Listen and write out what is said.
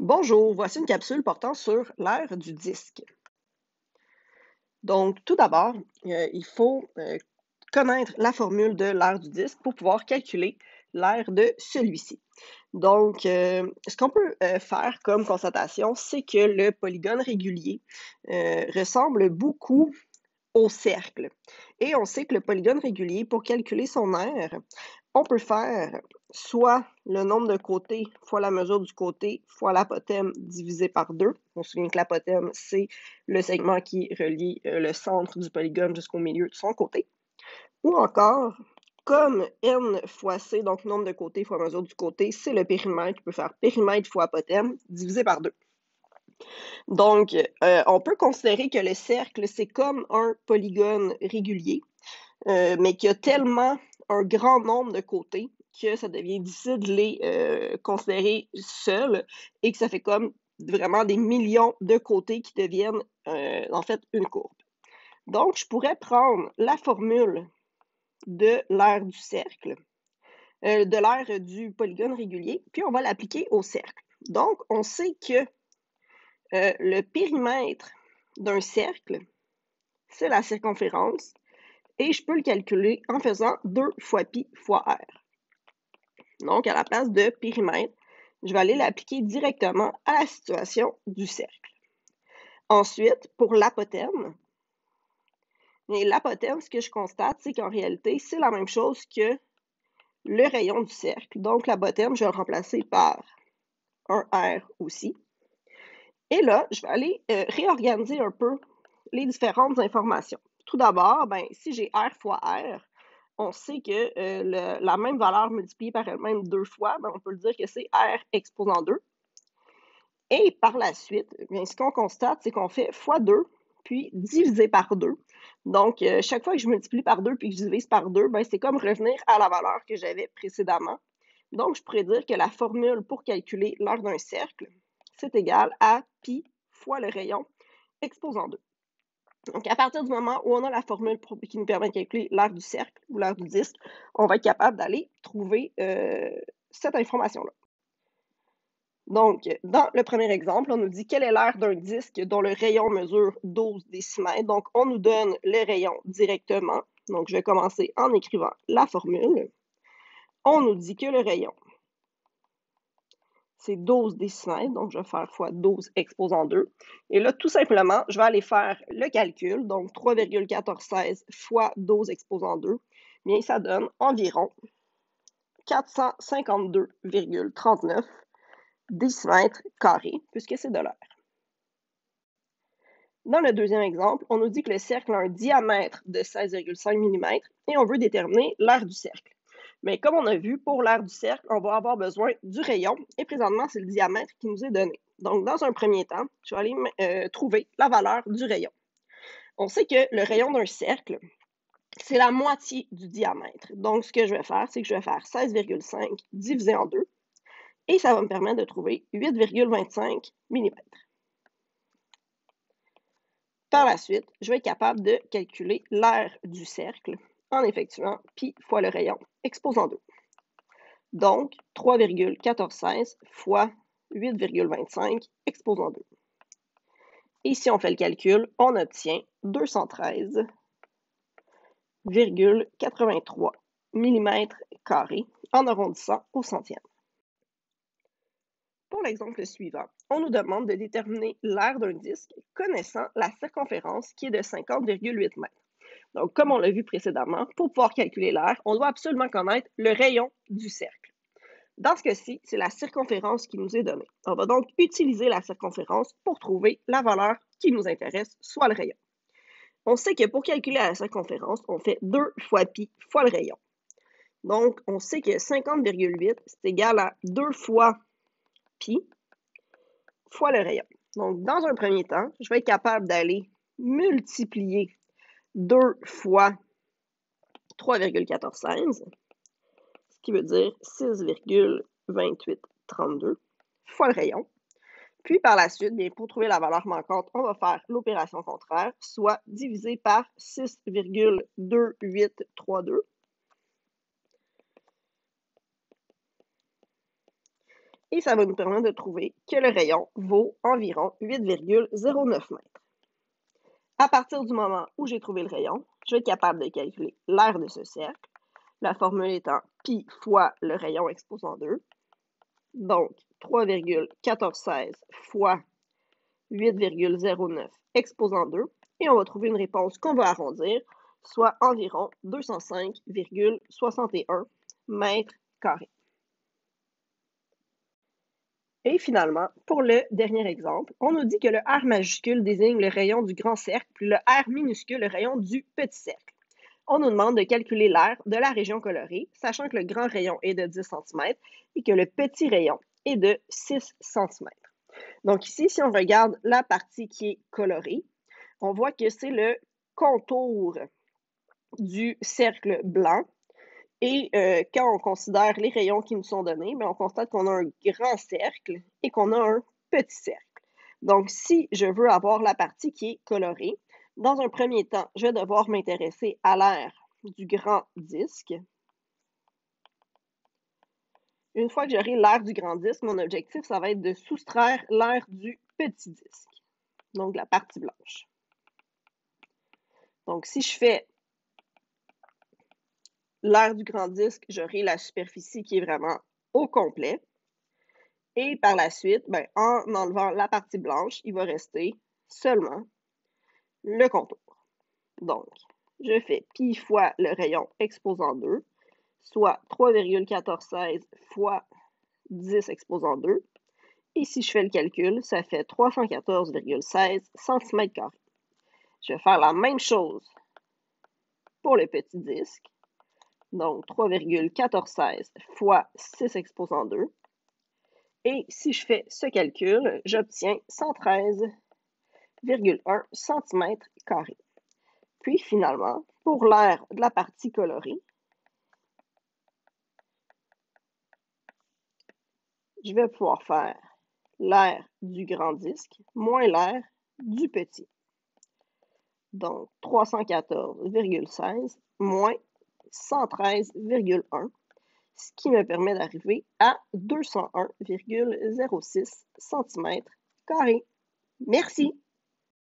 Bonjour, voici une capsule portant sur l'ère du disque. Donc, tout d'abord, il faut connaître la formule de l'ère du disque pour pouvoir calculer l'ère de celui-ci. Donc, ce qu'on peut faire comme constatation, c'est que le polygone régulier ressemble beaucoup au cercle. Et on sait que le polygone régulier, pour calculer son aire, on peut faire soit le nombre de côtés fois la mesure du côté fois l'apothème divisé par 2. On se souvient que l'apothème, c'est le segment qui relie le centre du polygone jusqu'au milieu de son côté. Ou encore, comme n fois c, donc nombre de côtés fois mesure du côté, c'est le périmètre, on peut faire périmètre fois apothème divisé par 2. Donc, on peut considérer que le cercle, c'est comme un polygone régulier, mais qui a tellement un grand nombre de côtés que ça devient difficile de les considérer seuls et que ça fait comme vraiment des millions de côtés qui deviennent en fait une courbe. Donc, je pourrais prendre la formule de l'aire du cercle, de l'aire du polygone régulier, puis on va l'appliquer au cercle. Donc, on sait que le périmètre d'un cercle, c'est la circonférence, et je peux le calculer en faisant 2 fois pi fois r. Donc, à la place de périmètre, je vais aller l'appliquer directement à la situation du cercle. Ensuite, pour l'apothème, ce que je constate, c'est qu'en réalité, c'est la même chose que le rayon du cercle. Donc, l'apothème, je vais le remplacer par un R aussi. Et là, je vais aller réorganiser un peu les différentes informations. Tout d'abord, si j'ai R fois R, on sait que la même valeur multipliée par elle-même 2 fois, on peut le dire que c'est R exposant 2. Et par la suite, ce qu'on constate, c'est qu'on fait fois 2, puis divisé par 2. Donc, chaque fois que je multiplie par 2 puis que je divise par 2, c'est comme revenir à la valeur que j'avais précédemment. Donc, je pourrais dire que la formule pour calculer l'aire d'un cercle, c'est égal à pi fois le rayon exposant 2. Donc, à partir du moment où on a la formule qui nous permet de calculer l'aire du cercle ou l'aire du disque, on va être capable d'aller trouver cette information-là. Donc, dans le premier exemple, on nous dit quelle est l'aire d'un disque dont le rayon mesure 12 décimètres. Donc, on nous donne le rayon directement. Donc, je vais commencer en écrivant la formule. On nous dit que le rayon, c'est 12 décimètres. Donc, je vais faire fois 12 exposant 2. Et là, tout simplement, je vais aller faire le calcul. Donc, 3,1416 fois 12 exposant 2. Bien, ça donne environ 452,39 décimètres carrés, puisque c'est de l'air. Dans le deuxième exemple, on nous dit que le cercle a un diamètre de 16,5 mm et on veut déterminer l'aire du cercle. Mais comme on a vu, pour l'aire du cercle, on va avoir besoin du rayon et présentement, c'est le diamètre qui nous est donné. Donc, dans un premier temps, je vais aller trouver la valeur du rayon. On sait que le rayon d'un cercle, c'est la moitié du diamètre. Donc, ce que je vais faire, c'est que je vais faire 16,5 divisé en 2 et ça va me permettre de trouver 8,25 mm. Par la suite, je vais être capable de calculer l'aire du cercle en effectuant pi fois le rayon exposant 2. Donc, 3,1416 fois 8,25 exposant 2. Et si on fait le calcul, on obtient 213,83 mm carrés en arrondissant au centième. Pour l'exemple suivant, on nous demande de déterminer l'aire d'un disque connaissant la circonférence qui est de 50,8 mètres. Donc, comme on l'a vu précédemment, pour pouvoir calculer l'aire, on doit absolument connaître le rayon du cercle. Dans ce cas-ci, c'est la circonférence qui nous est donnée. On va donc utiliser la circonférence pour trouver la valeur qui nous intéresse, soit le rayon. On sait que pour calculer la circonférence, on fait 2 fois pi fois le rayon. Donc, on sait que 50,8, c'est égal à 2 fois pi fois le rayon. Donc, dans un premier temps, je vais être capable d'aller multiplier 2 fois 3,1416, ce qui veut dire 6,2832 fois le rayon. Puis par la suite, bien, pour trouver la valeur manquante, on va faire l'opération contraire, soit diviser par 6,2832. Et ça va nous permettre de trouver que le rayon vaut environ 8,09 mètres. À partir du moment où j'ai trouvé le rayon, je vais être capable de calculer l'aire de ce cercle, la formule étant pi fois le rayon exposant 2. Donc, 3,1416 fois 8,09 exposant 2. Et on va trouver une réponse qu'on va arrondir, soit environ 205,61 mètres carrés. Et finalement, pour le dernier exemple, on nous dit que le R majuscule désigne le rayon du grand cercle, puis le R minuscule le rayon du petit cercle. On nous demande de calculer l'aire de la région colorée, sachant que le grand rayon est de 10 cm et que le petit rayon est de 6 cm. Donc ici, si on regarde la partie qui est colorée, on voit que c'est le contour du cercle blanc. Et quand on considère les rayons qui nous sont donnés, on constate qu'on a un grand cercle et qu'on a un petit cercle. Donc, si je veux avoir la partie qui est colorée, dans un premier temps, je vais devoir m'intéresser à l'aire du grand disque. Une fois que j'aurai l'aire du grand disque, mon objectif, ça va être de soustraire l'aire du petit disque, donc la partie blanche. Donc, si je fais l'aire du grand disque, j'aurai la superficie qui est vraiment au complet. Et par la suite, en enlevant la partie blanche, il va rester seulement le contour. Donc, je fais pi fois le rayon exposant 2, soit 3,1416 fois 10 exposant 2. Et si je fais le calcul, ça fait 314,16 cm². Je vais faire la même chose pour le petit disque. Donc, 3,1416 fois 6 exposant 2. Et si je fais ce calcul, j'obtiens 113,1 cm². Puis finalement, pour l'aire de la partie colorée, je vais pouvoir faire l'aire du grand disque moins l'aire du petit. Donc, 314,16 moins 113,1, ce qui me permet d'arriver à 201,06 cm². Merci!